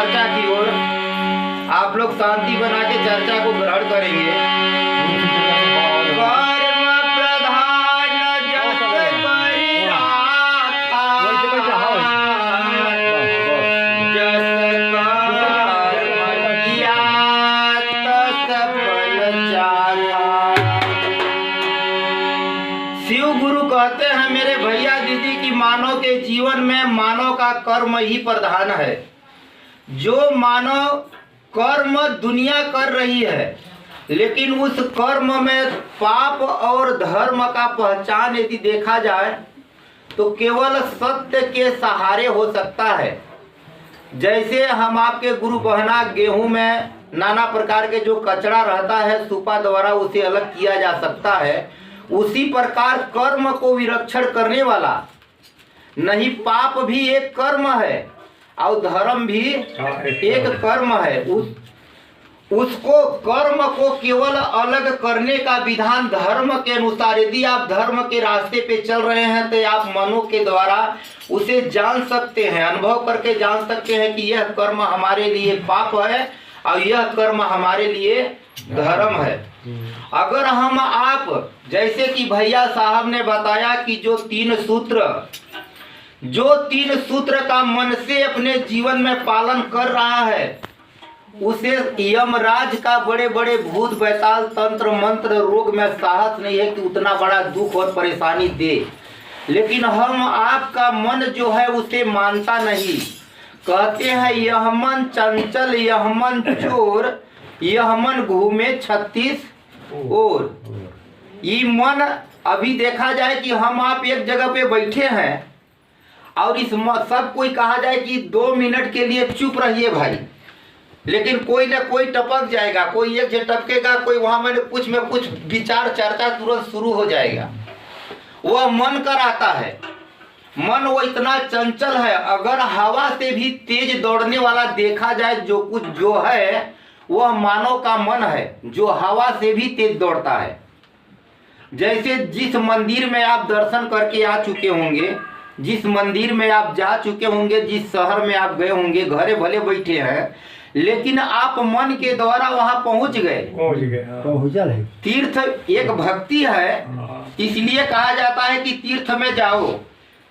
चर्चा की ओर। आप लोग शांति बना के चर्चा को ग्रहण करेंगे। कर्म प्रधान जस करि राखा, जस कर्म किया तस फल चाखा। शिव गुरु कहते हैं मेरे भैया दीदी की मानव के जीवन में मानव का कर्म ही प्रधान है। जो मानव कर्म दुनिया कर रही है, लेकिन उस कर्म में पाप और धर्म का पहचान यदि देखा जाए तो केवल सत्य के सहारे हो सकता है। जैसे हम आपके गुरु बहना गेहूं में नाना प्रकार के जो कचरा रहता है सुपा द्वारा उसे अलग किया जा सकता है, उसी प्रकार कर्म को विरक्षण करने वाला नहीं, पाप भी एक कर्म है और धर्म भी एक कर्म है। उसको कर्म को केवल अलग करने का विधान धर्म के अनुसार, यदि आप धर्म के रास्ते पे चल रहे हैं तो आप मनों के द्वारा उसे जान सकते हैं, अनुभव करके जान सकते हैं कि यह कर्म हमारे लिए पाप है और यह कर्म हमारे लिए धर्म है। अगर हम आप जैसे कि भैया साहब ने बताया कि जो तीन सूत्र का मन से अपने जीवन में पालन कर रहा है, उसे यमराज का बड़े बड़े भूत बैताल तंत्र मंत्र रोग में साहस नहीं है कि उतना बड़ा दुख और परेशानी दे। लेकिन हम आपका मन जो है उसे मानता नहीं। कहते हैं यह मन चंचल, यह मन चोर, यह मन घूमे 36 ओर। ये मन अभी देखा जाए कि हम आप एक जगह पे बैठे हैं और इस सब कोई कहा जाए कि 2 मिनट के लिए चुप रहिए भाई, लेकिन कोई ना कोई टपक जाएगा, कोई एक से टपकेगा, कोई वहां में कुछ विचार चर्चा तुरंत शुरू हो जाएगा। वह मन कराता है। मन वो इतना चंचल है, अगर हवा से भी तेज दौड़ने वाला देखा जाए जो है वह मानव का मन है, जो हवा से भी तेज दौड़ता है। जैसे जिस मंदिर में आप दर्शन करके आ चुके होंगे, जिस मंदिर में आप जा चुके होंगे, जिस शहर में आप गए होंगे, घरे भले बैठे हैं लेकिन आप मन के द्वारा वहां पहुंच गए। तीर्थ एक भक्ति है, इसलिए कहा जाता है कि तीर्थ में जाओ।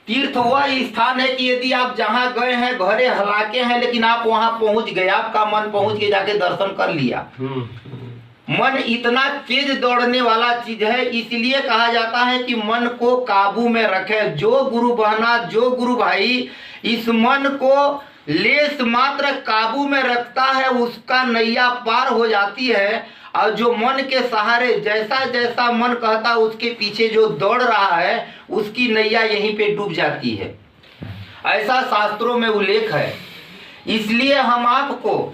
तीर्थ वह स्थान है कि यदि आप जहां गए हैं घरे हलाके हैं लेकिन आप वहां पहुंच गए, आपका मन पहुंच के जाके दर्शन कर लिया। मन इतना तेज दौड़ने वाला चीज है, इसलिए कहा जाता है कि मन को काबू में रखे। जो गुरु बहना, जो गुरु भाई इस मन को लेस मात्र काबू में रखता है उसका नैया पार हो जाती है। और जो मन के सहारे जैसा जैसा मन कहता उसके पीछे जो दौड़ रहा है उसकी नैया यहीं पे डूब जाती है। ऐसा शास्त्रों में उल्लेख है। इसलिए हम आपको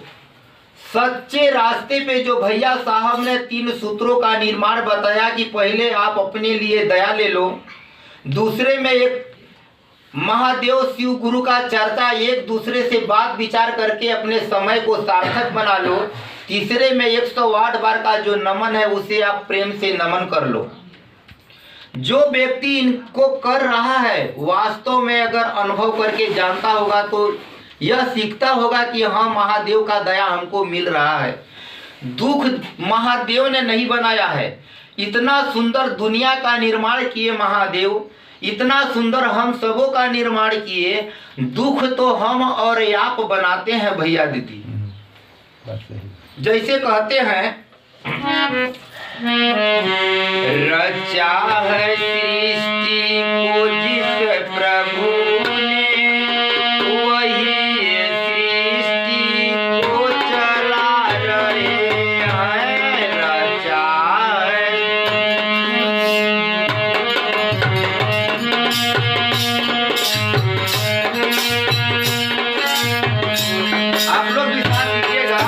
सच्चे रास्ते पे जो भैया साहब ने 3 सूत्रों का निर्माण बताया कि पहले आप अपने लिए दया ले लो, दूसरे में एक महादेव शिव गुरु का चर्चा, एक दूसरे से बात विचार करके अपने समय को सार्थक बना लो, तीसरे में 108 बार का जो नमन है उसे आप प्रेम से नमन कर लो। जो व्यक्ति इनको कर रहा है वास्तव में अगर अनुभव करके जानता होगा तो यह सीखता होगा कि हाँ महादेव का दया हमको मिल रहा है। दुख महादेव ने नहीं बनाया है। इतना सुंदर दुनिया का निर्माण किए महादेव, इतना सुंदर हम सबों का निर्माण किए, दुख तो हम और आप बनाते हैं भैया दीदी। जैसे कहते हैं रचा है सृष्टि को जिस प्रभु ने, वही सृष्टि को चला रहे हैं। रचा आप लोग विचार कीजिएगा,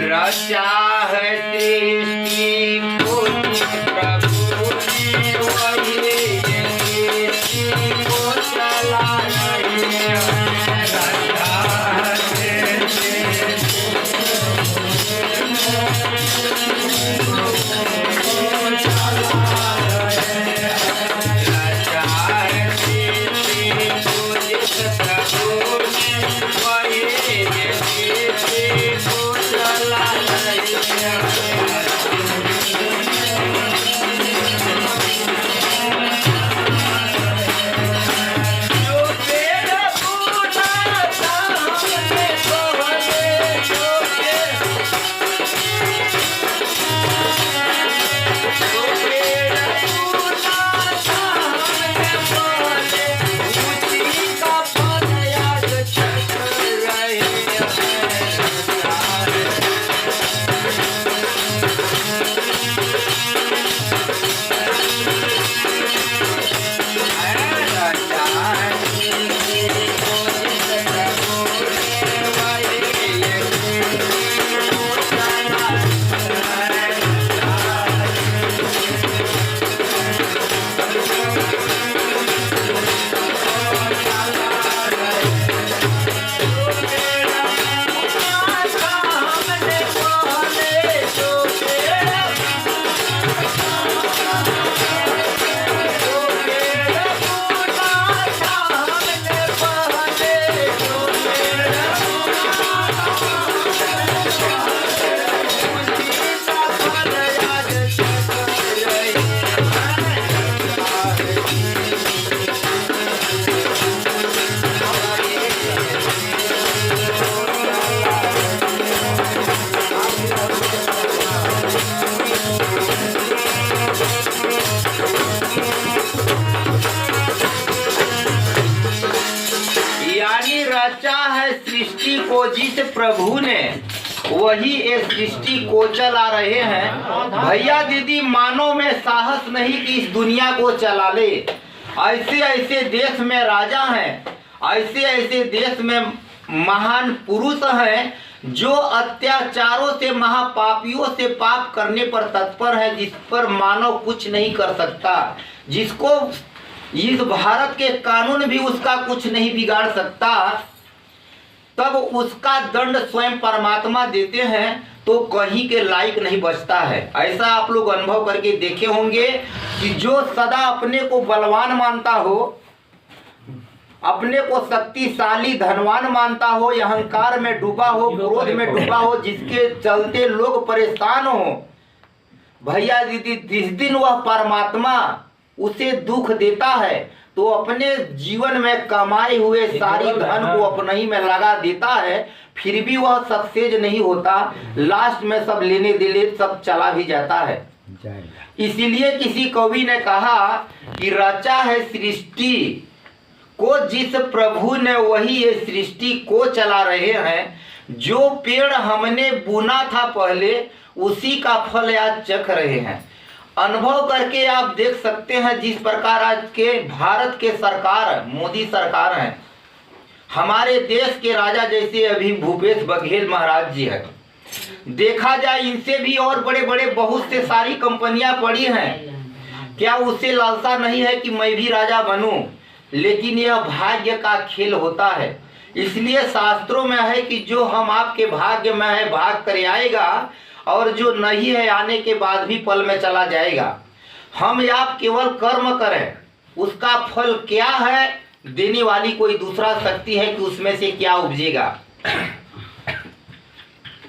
रचा है सृष्टि को जिस प्रभु ने, वही सृष्टि को जिस प्रभु ने वही इस सृष्टि को चला रहे हैं। भैया दीदी, मानव में साहस नहीं कि इस दुनिया को चला ले। ऐसे ऐसे देश में राजा हैं, ऐसे ऐसे देश में महान पुरुष हैं जो अत्याचारों से, महापापियों से पाप करने पर तत्पर है, जिस पर मानव कुछ नहीं कर सकता, जिसको इस भारत के कानून भी उसका कुछ नहीं बिगाड़ सकता। तब उसका दंड स्वयं परमात्मा देते हैं तो कहीं के लायक नहीं बचता है। ऐसा आप लोग अनुभव करके देखे होंगे कि जो सदा अपने को बलवान मानता हो, अपने को शक्तिशाली धनवान मानता हो, अहंकार में डूबा हो, क्रोध में डूबा हो, जिसके चलते लोग परेशान हो, भैया दीदी जिस दिन वह परमात्मा उसे दुख देता है तो अपने जीवन में कमाए हुए सारी धन को अपने ही में लगा देता है, फिर भी वह सक्सेस नहीं होता। लास्ट में सब लेने देने सब चला भी जाता है। इसीलिए किसी कवि ने कहा कि रचा है सृष्टि को जिस प्रभु ने वही ये सृष्टि को चला रहे हैं। जो पेड़ हमने बुना था पहले उसी का फल आज चख रहे हैं। अनुभव करके आप देख सकते हैं जिस प्रकार आज के भारत के सरकार, मोदी सरकार है, हमारे देश के राजा जैसे अभी भूपेश बघेल महाराज जी है। देखा जाए इनसे भी और बड़े बड़े बहुत से सारी कंपनियां पड़ी हैं, क्या उससे लालसा नहीं है कि मैं भी राजा बनूं? लेकिन यह भाग्य का खेल होता है। इसलिए शास्त्रों में है कि जो हम आपके भाग्य में है भाग कर आएगा, और जो नहीं है आने के बाद भी पल में चला जाएगा। हम आप केवल कर्म करें, उसका फल क्या है देने वाली कोई दूसरा शक्ति है कि उसमें से क्या उपजेगा।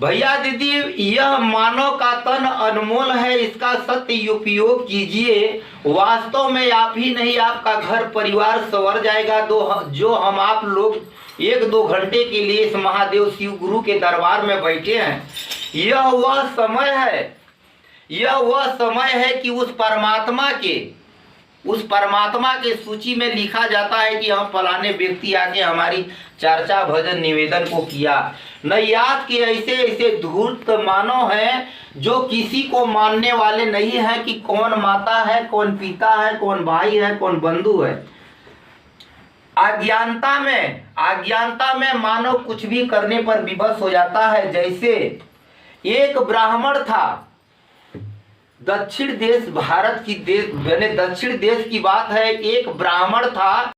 भैया दीदी, यह मानव का तन अनमोल है, इसका सत्य उपयोग कीजिए। वास्तव में आप ही नहीं, आपका घर परिवार संवर जाएगा। जो हम आप लोग 1-2 घंटे के लिए इस महादेव शिव गुरु के दरबार में बैठे हैं, यह वह समय है कि उस परमात्मा के सूची में लिखा जाता है कि हम फलाने व्यक्ति आके हमारी चर्चा भजन निवेदन को किया। नैयाद के ऐसे ऐसे धूर्त मानव हैं जो किसी को मानने वाले नहीं हैं कि कौन माता है, कौन पिता है, कौन भाई है, कौन बंधु है। अज्ञानता में मानव कुछ भी करने पर विवश हो जाता है। जैसे एक ब्राह्मण था, दक्षिण देश, भारत की देश, दक्षिण देश की बात है, एक ब्राह्मण था।